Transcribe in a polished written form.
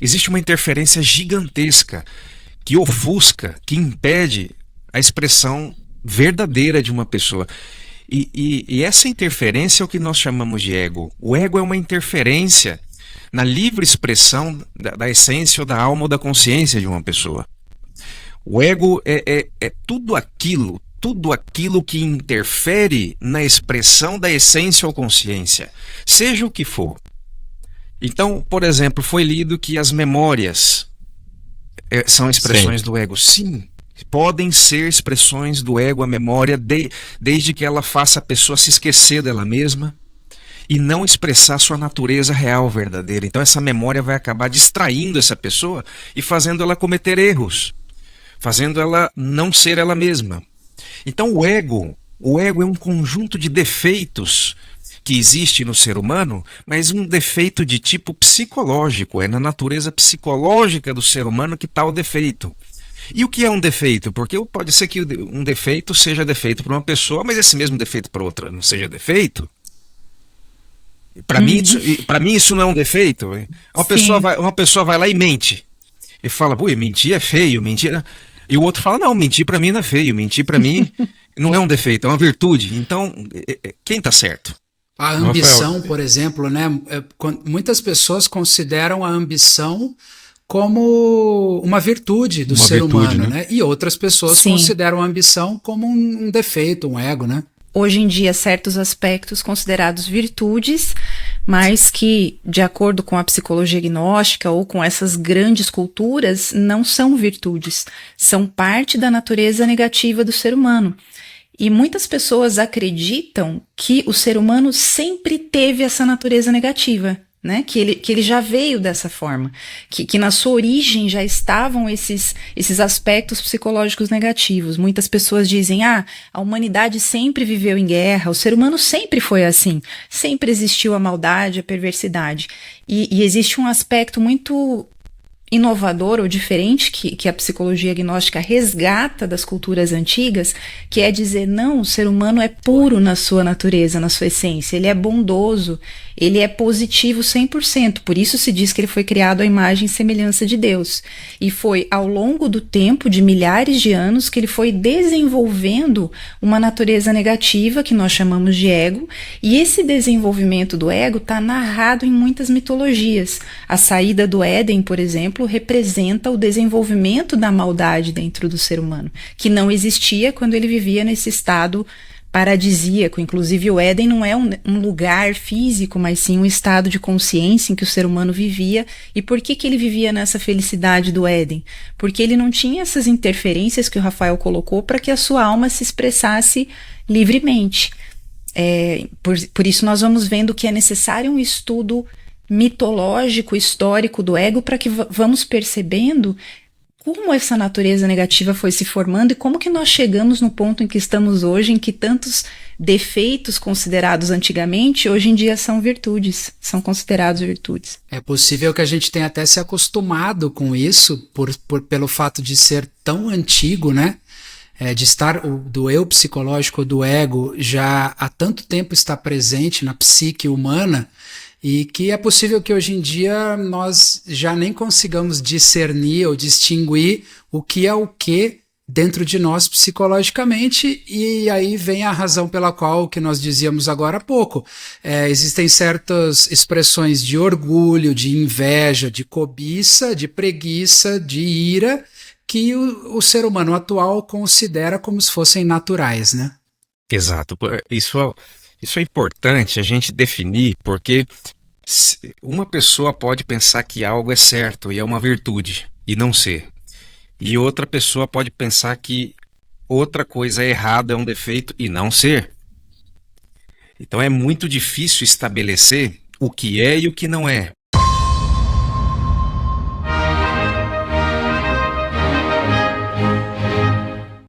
existe uma interferência gigantesca que ofusca, que impede a expressão verdadeira de uma pessoa. E essa interferência é o que nós chamamos de ego. O ego é uma interferência na livre expressão da essência ou da alma ou da consciência de uma pessoa. O ego é tudo aquilo que interfere na expressão da essência ou consciência, seja o que for. Então, por exemplo, foi lido que as memórias são Sim. expressões do ego. Sim, podem ser expressões do ego, a memória, desde que ela faça a pessoa se esquecer dela mesma e não expressar sua natureza real, verdadeira. Então essa memória vai acabar distraindo essa pessoa e fazendo ela cometer erros, fazendo ela não ser ela mesma. Então o ego é um conjunto de defeitos que existe no ser humano, mas um defeito de tipo psicológico, é na natureza psicológica do ser humano que está o defeito. E o que é um defeito? Porque pode ser que um defeito seja defeito para uma pessoa, mas esse mesmo defeito para outra não seja defeito. Uhum. Para mim isso não é um defeito. Sim. Uma pessoa vai lá e mente. E fala, pô, mentir é feio, mentir. E o outro fala, não, mentir para mim não é feio, mentir para mim não é um defeito, é uma virtude. Então, quem tá certo? A Rafael. ambição, por exemplo, né? Muitas pessoas consideram a ambição como uma virtude do Uma ser virtude, humano, né? né? E outras pessoas Sim. consideram a ambição como um defeito, um ego, né? Hoje em dia, certos aspectos considerados virtudes, mas que, de acordo com a psicologia gnóstica ou com essas grandes culturas, não são virtudes, são parte da natureza negativa do ser humano. E muitas pessoas acreditam que o ser humano sempre teve essa natureza negativa, né? Que ele já veio dessa forma, que na sua origem já estavam esses aspectos psicológicos negativos. Muitas pessoas dizem, a humanidade sempre viveu em guerra, o ser humano sempre foi assim, sempre existiu a maldade, a perversidade. E existe um aspecto muito inovador ou diferente que a psicologia gnóstica resgata das culturas antigas, que é dizer, não, o ser humano é puro na sua natureza, na sua essência, ele é bondoso, ele é positivo 100%, por isso se diz que ele foi criado à imagem e semelhança de Deus. E foi ao longo do tempo, de milhares de anos, que ele foi desenvolvendo uma natureza negativa, que nós chamamos de ego, e esse desenvolvimento do ego está narrado em muitas mitologias. A saída do Éden, por exemplo, representa o desenvolvimento da maldade dentro do ser humano, que não existia quando ele vivia nesse estado paradisíaco. Inclusive o Éden não é um lugar físico, mas sim um estado de consciência em que o ser humano vivia. E por que ele vivia nessa felicidade do Éden? Porque ele não tinha essas interferências que o Rafael colocou para que a sua alma se expressasse livremente. Por isso nós vamos vendo que é necessário um estudo mitológico, histórico do ego, para que vamos percebendo como essa natureza negativa foi se formando e como que nós chegamos no ponto em que estamos hoje, em que tantos defeitos considerados antigamente, hoje em dia são virtudes, são considerados virtudes. É possível que a gente tenha até se acostumado com isso, pelo fato de ser tão antigo, né? De estar, do eu psicológico, do ego, já há tanto tempo está presente na psique humana, e que é possível que hoje em dia nós já nem consigamos discernir ou distinguir o que é o que dentro de nós psicologicamente, e aí vem a razão pela qual, o que nós dizíamos agora há pouco, existem certas expressões de orgulho, de inveja, de cobiça, de preguiça, de ira, que o ser humano atual considera como se fossem naturais, né? Exato. Isso é importante a gente definir, porque uma pessoa pode pensar que algo é certo e é uma virtude, e não ser. E outra pessoa pode pensar que outra coisa é errada, é um defeito, e não ser. Então é muito difícil estabelecer o que é e o que não é.